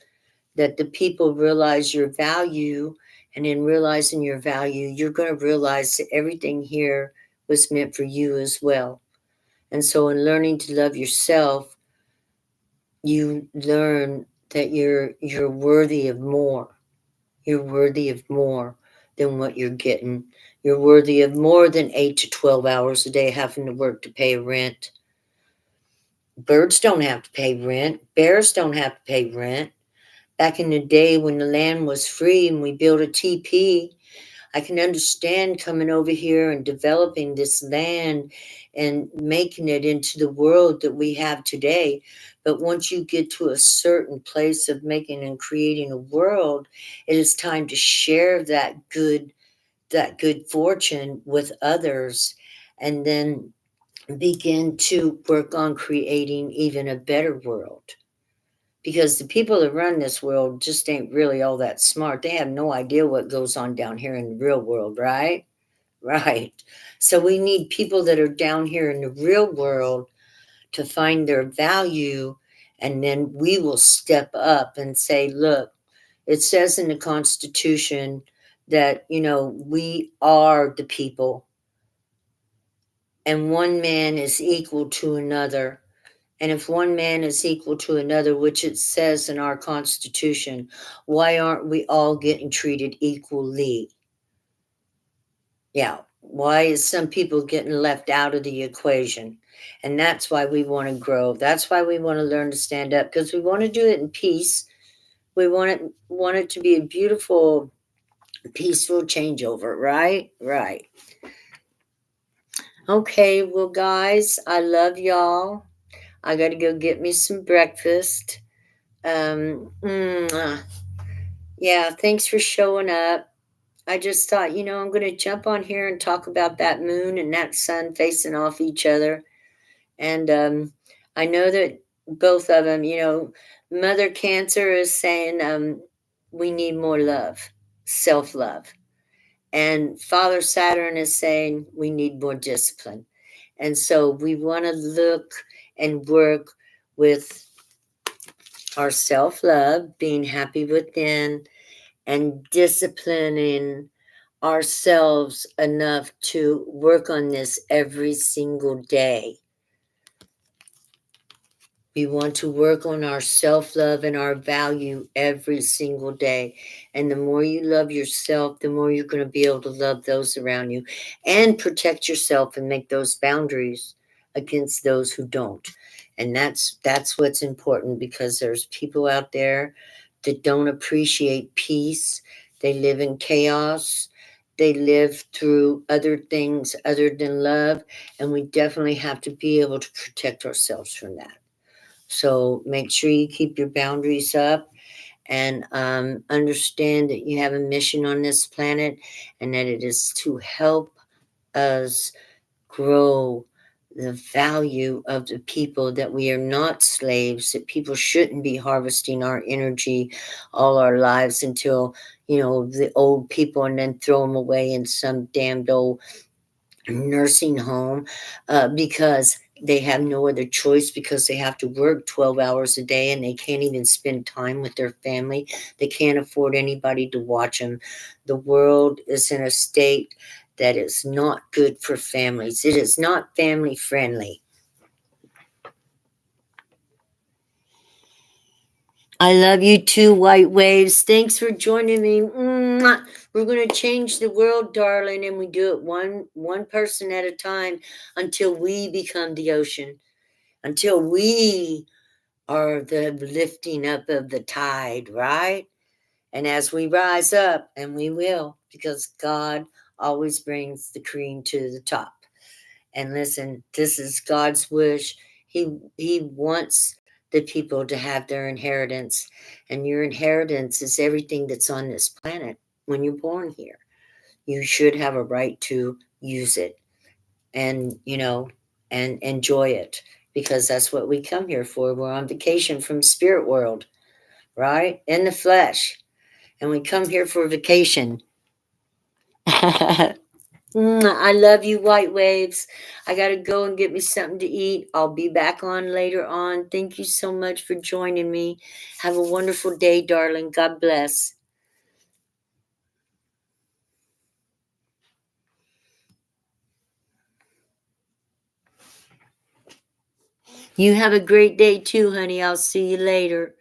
that the people realize your value. And in realizing your value, you're going to realize that everything here was meant for you as well. And so in learning to love yourself, you learn that you're worthy of more. You're worthy of more than what you're getting. You're worthy of more than 8 to 12 hours a day having to work to pay rent. Birds don't have to pay rent. Bears don't have to pay rent. back in the day when the land was free and we built a TP. I can understand coming over here and developing this land and making it into the world that we have today. But once you get to a certain place of making and creating a world, it is time to share that good fortune with others, and then begin to work on creating even a better world. Because the people that run this world just ain't really all that smart. They have no idea what goes on down here in the real world, right? Right. So we need people that are down here in the real world to find their value, and then we will step up and say, look, it says in the Constitution that, we are the people, and one man is equal to another. And if one man is equal to another, which it says in our Constitution, why aren't we all getting treated equally? Yeah. Why is some people getting left out of the equation? And that's why we want to grow. That's why we want to learn to stand up, because we want to do it in peace. We want it to be a beautiful, peaceful changeover, right? Right. Okay, well, guys, I love y'all. I got to go get me some breakfast. Mwah. Yeah, thanks for showing up. I just thought, I'm going to jump on here and talk about that moon and that sun facing off each other. And I know that both of them, Mother Cancer is saying we need more love, self love. And Father Saturn is saying we need more discipline. And so we want to look and work with our self love, being happy within, and disciplining ourselves enough to work on this every single day. We want to work on our self-love and our value every single day. And the more you love yourself, the more you're going to be able to love those around you and protect yourself and make those boundaries against those who don't. And that's what's important, because there's people out there that don't appreciate peace. They live in chaos. They live through other things other than love. And we definitely have to be able to protect ourselves from that. So make sure you keep your boundaries up, and understand that you have a mission on this planet, and that it is to help us grow the value of the people, that we are not slaves, that people shouldn't be harvesting our energy all our lives until, the old people, and then throw them away in some damned old nursing home, because they have no other choice, because they have to work 12 hours a day and they can't even spend time with their family. They can't afford anybody to watch them. The world is in a state that is not good for families. It is not family friendly. I love you too, White Waves. Thanks for joining me. Mwah. We're going to change the world, darling, and we do it one person at a time, until we become the ocean, until we are the lifting up of the tide, right? And as we rise up, and we will, because God always brings the cream to the top. And listen, this is God's wish. He wants the people to have their inheritance. And your inheritance is everything that's on this planet. When you're born here, you should have a right to use it, and and enjoy it, because that's what we come here for. We're on vacation from spirit world, right? In the flesh. And we come here for vacation. I love you, White Waves. I got to go and get me something to eat. I'll be back on later on. Thank you so much for joining me. Have a wonderful day, darling. God bless. You have a great day too, honey. I'll see you later.